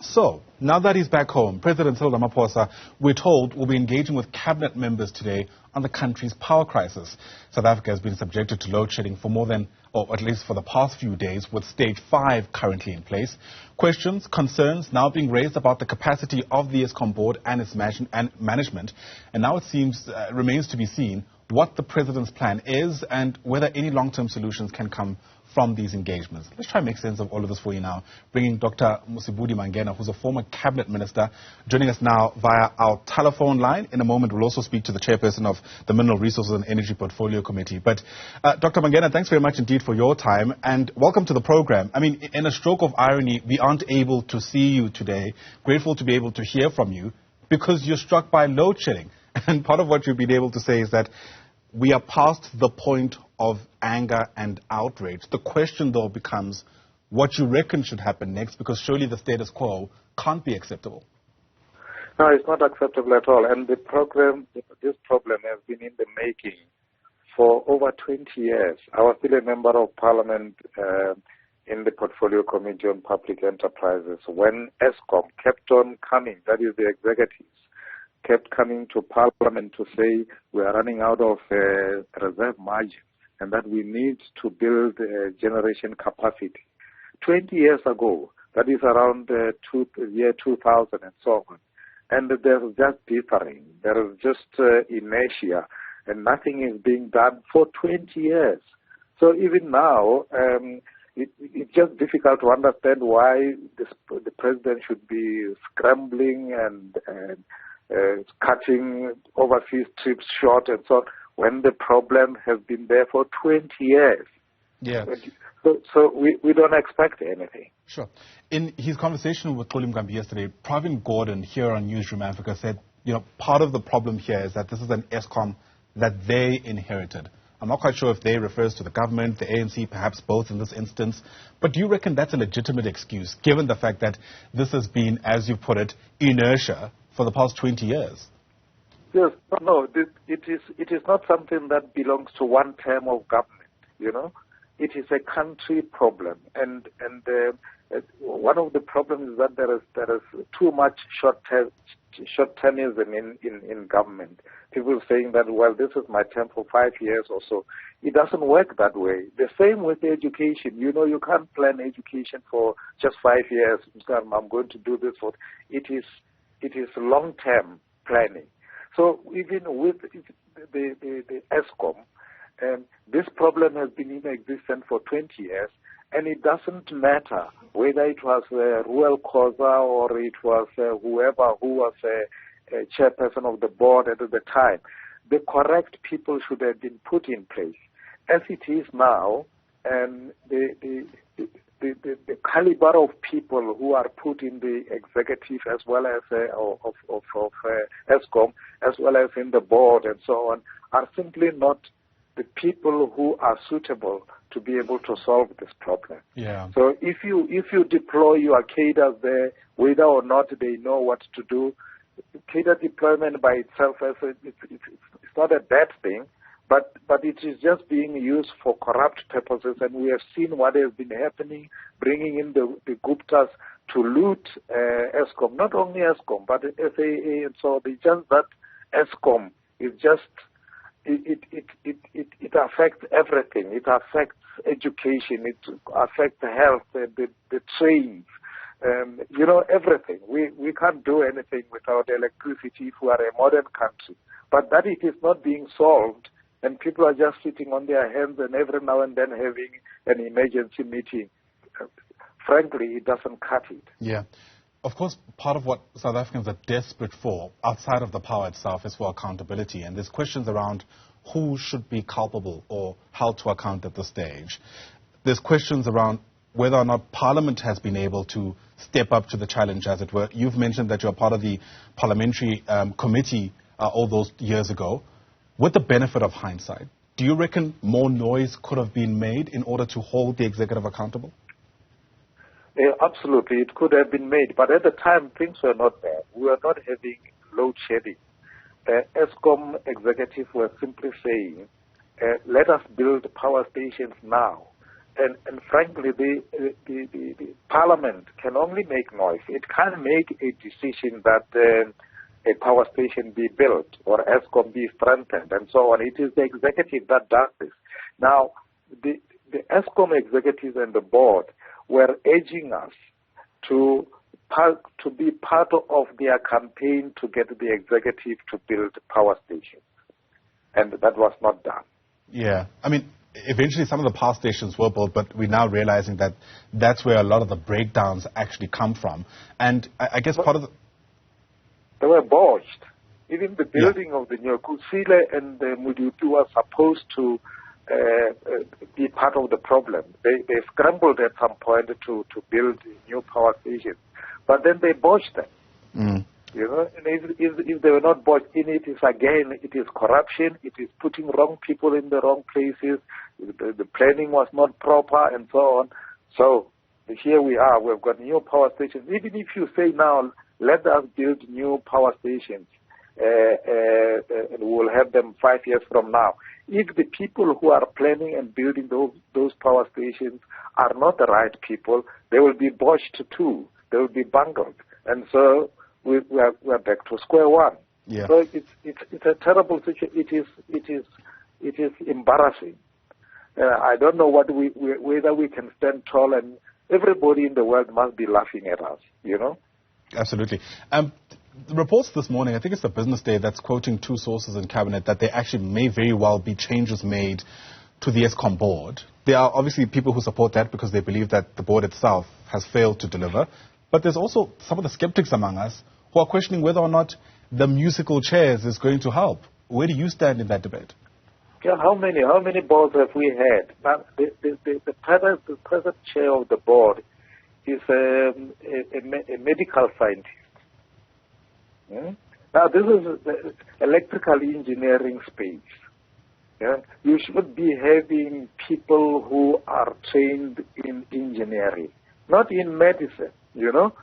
So, now that he's back home, President Cyril Ramaphosa, we're told, will be engaging with cabinet members today on the country's power crisis. South Africa has been subjected to load shedding for more than, or at least for the past few days, with stage 5 currently in place. Questions, concerns now being raised about the capacity of the Eskom board and its management. And now it seems, remains to be seen what the president's plan is and whether any long-term solutions can come from these engagements. Let's try and make sense of all of this for you now. Bringing Dr. Mosibudi Mangena, who's a former cabinet minister, joining us now via our telephone line. In a moment, we'll also speak to the chairperson of the Mineral Resources and Energy Portfolio Committee. But Dr. Mangena, thanks very much indeed for your time and welcome to the program. I mean, in a stroke of irony, we aren't able to see you today. Grateful to be able to hear from you because you're struck by load shedding. And part of what you've been able to say is that we are past the point of anger and outrage. The question, though, becomes what you reckon should happen next, because surely the status quo can't be acceptable. No, it's not acceptable at all. And this problem has been in the making for over 20 years. I was still a member of Parliament in the Portfolio Committee on Public Enterprises when Eskom kept on coming, that is the executives, kept coming to Parliament to say we are running out of reserve margin and that we need to build generation capacity. 20 years ago, that is around year 2000 and so on, and there's just differing. There is just inertia and nothing is being done for 20 years. So even now, it's just difficult to understand why the president should be scrambling and cutting overseas trips short and so on, when the problem has been there for 20 years. Yeah. So we don't expect anything. Sure. In his conversation with Xoli Mkambi yesterday, Pravin Gordon here on Newzroom Afrika said, part of the problem here is that this is an Eskom that they inherited. I'm not quite sure if they refers to the government, the ANC, perhaps both in this instance. But do you reckon that's a legitimate excuse, given the fact that this has been, as you put it, inertia for the past 20 years? Yes, no, it is not something that belongs to one term of government, It is a country problem, and one of the problems is that there is too much short-termism in government. People saying that, well, this is my term for 5 years or so. It doesn't work that way. The same with education. You can't plan education for just 5 years. I'm going to do this for. It is long-term planning. So even with the Eskom, this problem has been in existence for 20 years, and it doesn't matter whether it was Ruel Khoza or it was whoever who was a chairperson of the board at the time. The correct people should have been put in place. As it is now, the caliber of people who are put in the executive as well as of Eskom, as well as in the board and so on, are simply not the people who are suitable to be able to solve this problem. Yeah. So if you deploy your cadres there, whether or not they know what to do, cadre deployment by itself, it's not a bad thing. But it is just being used for corrupt purposes, and we have seen what has been happening, bringing in the Guptas to loot Eskom, not only Eskom, but SAA, and so it's just that Eskom is just, it affects everything. It affects education, it affects health, the trains, everything. We can't do anything without electricity if we are a modern country. But that it is not being solved, and people are just sitting on their hands and every now and then having an emergency meeting. Frankly, it doesn't cut it. Yeah. Of course, part of what South Africans are desperate for, outside of the power itself, is for accountability. And there's questions around who should be culpable or how to account at this stage. There's questions around whether or not Parliament has been able to step up to the challenge, as it were. You've mentioned that you're part of the Parliamentary committee all those years ago. With the benefit of hindsight, do you reckon more noise could have been made in order to hold the executive accountable? Absolutely, it could have been made. But at the time, things were not bad. We were not having load shedding. Eskom executives were simply saying, let us build power stations now. and frankly, the Parliament can only make noise. It can't make a decision that a power station be built or Eskom be strengthened and so on. It is the executive that does this. Now, the Eskom executives and the board were urging us to be part of their campaign to get the executive to build power stations. And that was not done. Yeah. I mean, eventually some of the power stations were built, but we're now realizing that that's where a lot of the breakdowns actually come from. And I guess part of the... They were botched. Even the building of the new Kusile and the Mudupi were supposed to be part of the problem. They scrambled at some point to build new power stations. But then they botched them. Mm. You know, and if they were not bought in, it is corruption. It is putting wrong people in the wrong places. The planning was not proper, and so on. So here we are. We've got new power stations. Even if you say now, let us build new power stations, and we'll have them 5 years from now. If the people who are planning and building those power stations are not the right people, they will be botched too. They will be bungled, and so we're back to square one. Yeah. So it's a terrible situation. It is embarrassing. I don't know whether we can stand tall, and everybody in the world must be laughing at us. You know. Absolutely. The reports this morning, I think it's the Business Day, that's quoting two sources in Cabinet that there actually may very well be changes made to the Eskom board. There are obviously people who support that because they believe that the board itself has failed to deliver. But there's also some of the skeptics among us who are questioning whether or not the musical chairs is going to help. Where do you stand in that debate? Yeah, how many boards have we had? Now, the present chair of the board is a medical scientist. Yeah? Now, this is the electrical engineering space. Yeah? You should be having people who are trained in engineering, not in medicine, you know.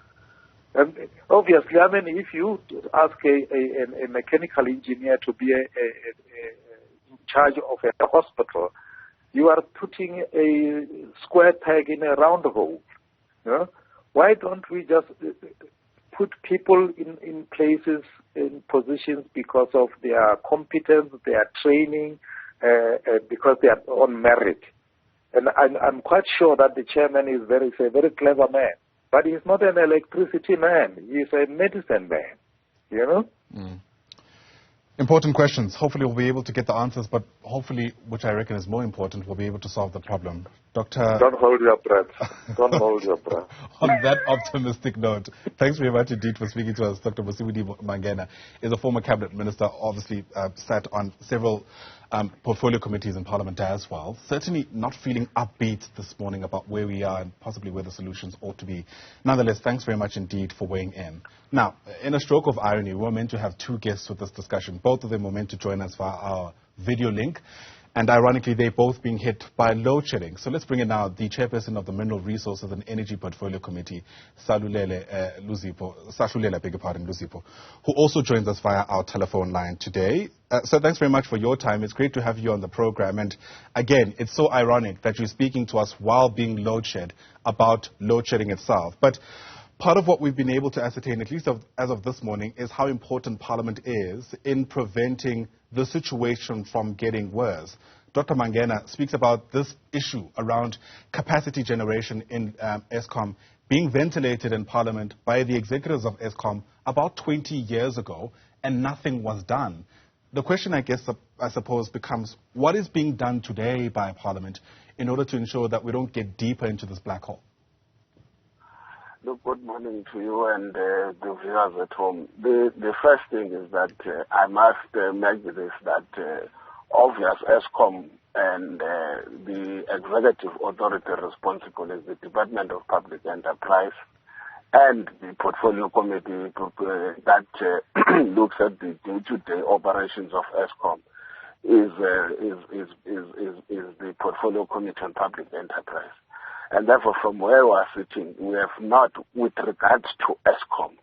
And obviously, I mean, if you ask a mechanical engineer to be in charge of a hospital, you are putting a square peg in a round hole. You know? Why don't we just put people in places, in positions because of their competence, their training, because they are on merit? And I'm quite sure that the chairman is a very clever man. But he's not an electricity man. He's a medicine man, you know? Mm. Important questions. Hopefully we'll be able to get the answers, but hopefully, which I reckon is more important, we'll be able to solve the problem. Doctor... Don't hold your breath. Don't hold your breath. On that optimistic note, thanks very much indeed for speaking to us. Dr. Mosibudi Mangena is a former cabinet minister, obviously sat on several portfolio committees in Parliament as well. Certainly not feeling upbeat this morning about where we are and possibly where the solutions ought to be. Nonetheless, thanks very much indeed for weighing in. Now, in a stroke of irony, we were meant to have two guests with this discussion. Both of them were meant to join us via our video link. And ironically, they're both being hit by load shedding. So let's bring in now the chairperson of the Mineral Resources and Energy Portfolio Committee, Sahlulele Luzipo, who also joins us via our telephone line today. So thanks very much for your time. It's great to have you on the program. And again, it's so ironic that you're speaking to us while being load shed about load shedding itself. But part of what we've been able to ascertain, at least as of this morning, is how important Parliament is in preventing the situation from getting worse. Dr. Mangena speaks about this issue around capacity generation in Eskom being ventilated in Parliament by the executives of Eskom about 20 years ago, and nothing was done. The question, I suppose, becomes, what is being done today by Parliament in order to ensure that we don't get deeper into this black hole? Look, good morning to you and the viewers at home. The first thing is that I must make this, that obvious Eskom and the executive authority responsible is the Department of Public Enterprise and the Portfolio Committee that looks at the day-to-day operations of Eskom is the Portfolio Committee on Public Enterprise. And therefore, from where we are sitting, we have not, with regards to Eskom,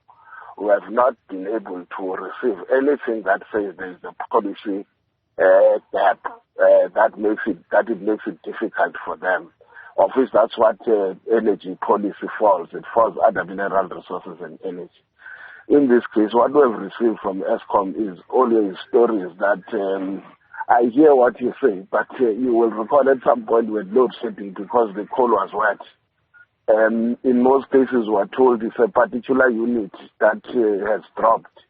we have not been able to receive anything that says there is a policy gap that it makes it difficult for them of which that's what energy policy falls. It falls under mineral resources and energy. In this case, what we have received from Eskom is always stories that I hear what you say, but you will recall at some point we had load shedding because the coal was wet. In most cases, we're told it's a particular unit that has dropped.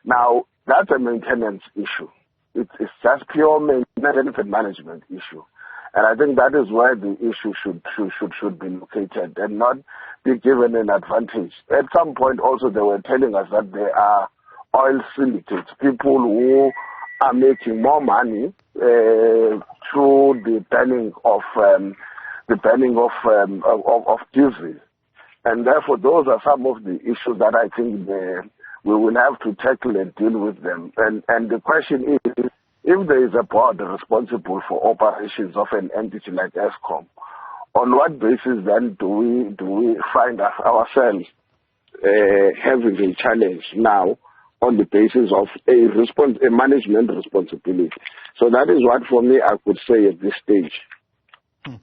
Now, that's a maintenance issue. It's just pure maintenance and management issue. And I think that is where the issue should be located and not be given an advantage. At some point also they were telling us that there are oil syndicates, people who are making more money through the banning of diesel. And therefore those are some of the issues that I think we will have to tackle and deal with them. And the question is, if there is a board responsible for operations of an entity like Eskom, on what basis then do we find ourselves having a challenge now on the basis of a management responsibility? So that is what, for me, I could say at this stage.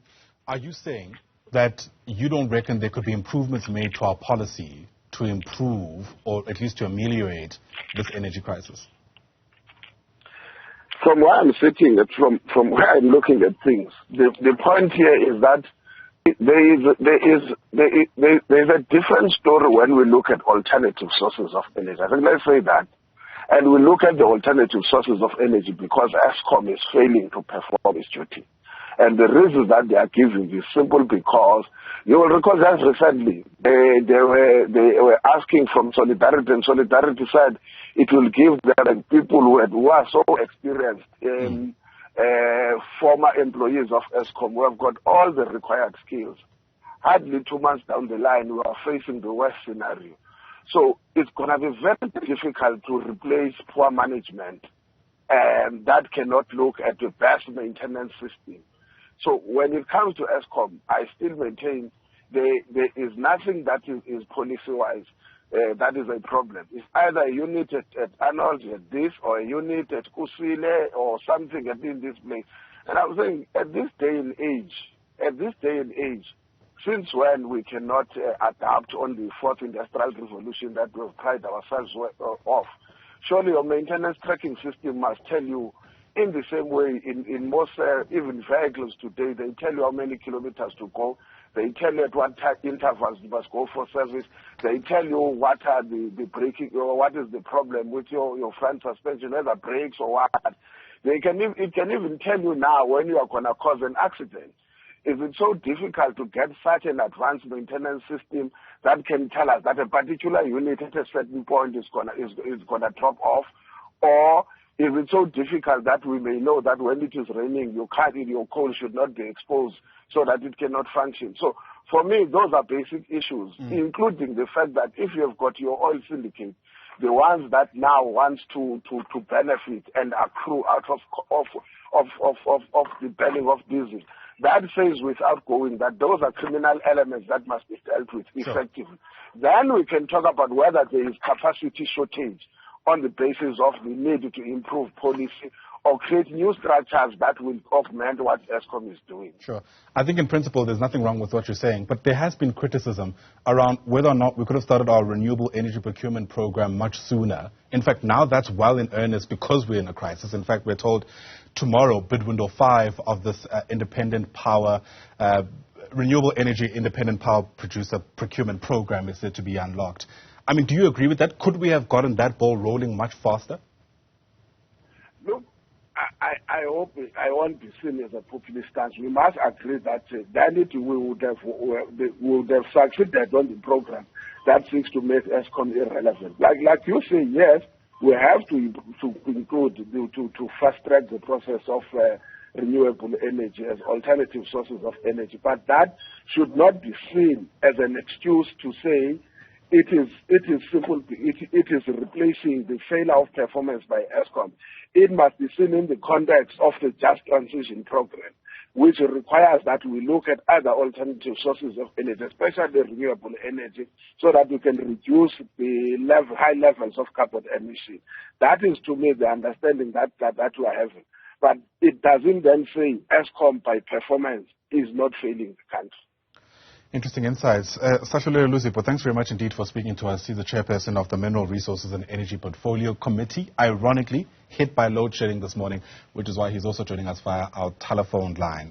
Are you saying that you don't reckon there could be improvements made to our policy to improve or at least to ameliorate this energy crisis? From where I'm sitting, from where I'm looking at things, the point here is that there is a different story when we look at alternative sources of energy. I think let's say that. And we look at the alternative sources of energy because Eskom is failing to perform its duty. And the reasons that they are giving is simple because you will recall that recently they were asking from Solidarity, and Solidarity said it will give them people who are so experienced former employees of Eskom who have got all the required skills. Hardly 2 months down the line, we are facing the worst scenario. So it's going to be very difficult to replace poor management that cannot look at the best maintenance system. So when it comes to Eskom, I still maintain there is nothing that is policy-wise that is a problem. It's either a unit at Arnold at this, or a unit at Kusile, or something at this place. And I'm saying at this day and age, since when we cannot adapt on the fourth industrial revolution that we've pride ourselves of, surely your maintenance tracking system must tell you in the same way in most even vehicles today, they tell you how many kilometers to go. They tell you at what intervals you must go for service. They tell you what are the braking, or what is the problem with your front suspension, whether brakes or what. It can even tell you now when you are going to cause an accident. Is it so difficult to get such an advanced maintenance system that can tell us that a particular unit at a certain point is gonna drop off? Or is it so difficult that we may know that when it is raining, your coal should not be exposed so that it cannot function? So for me, those are basic issues, including the fact that if you have got your oil syndicate, the ones that now wants to benefit and accrue out of the banning of diesel, that says without going that those are criminal elements that must be dealt with effectively. Then we can talk about whether there is capacity shortage on the basis of the need to improve policy or create new structures that will augment what Eskom is doing. Sure. I think in principle there's nothing wrong with what you're saying, but there has been criticism around whether or not we could have started our renewable energy procurement program much sooner. In fact, now that's well in earnest because we're in a crisis. In fact, we're told tomorrow bid window 5 of this independent power, renewable energy independent power producer procurement program is said to be unlocked. I mean, do you agree with that? Could we have gotten that ball rolling much faster? Look, I hope I won't be seen as a populist stance. We must agree that we would have succeeded on the program that seeks to make Eskom irrelevant. Like you say, yes, we have to include to fast track the process of renewable energy as alternative sources of energy, but that should not be seen as an excuse to say it is replacing the failure of performance by Eskom. It must be seen in the context of the Just Transition Program, which requires that we look at other alternative sources of energy, especially renewable energy, so that we can reduce the high levels of carbon emission. That is, to me, the understanding that we are having. but it doesn't then say Eskom by performance is not failing the country. Interesting insights. Sahlulele Luzipo, thanks very much indeed for speaking to us. He's the chairperson of the Mineral Resources and Energy Portfolio Committee, ironically hit by load shedding this morning, which is why he's also joining us via our telephone line.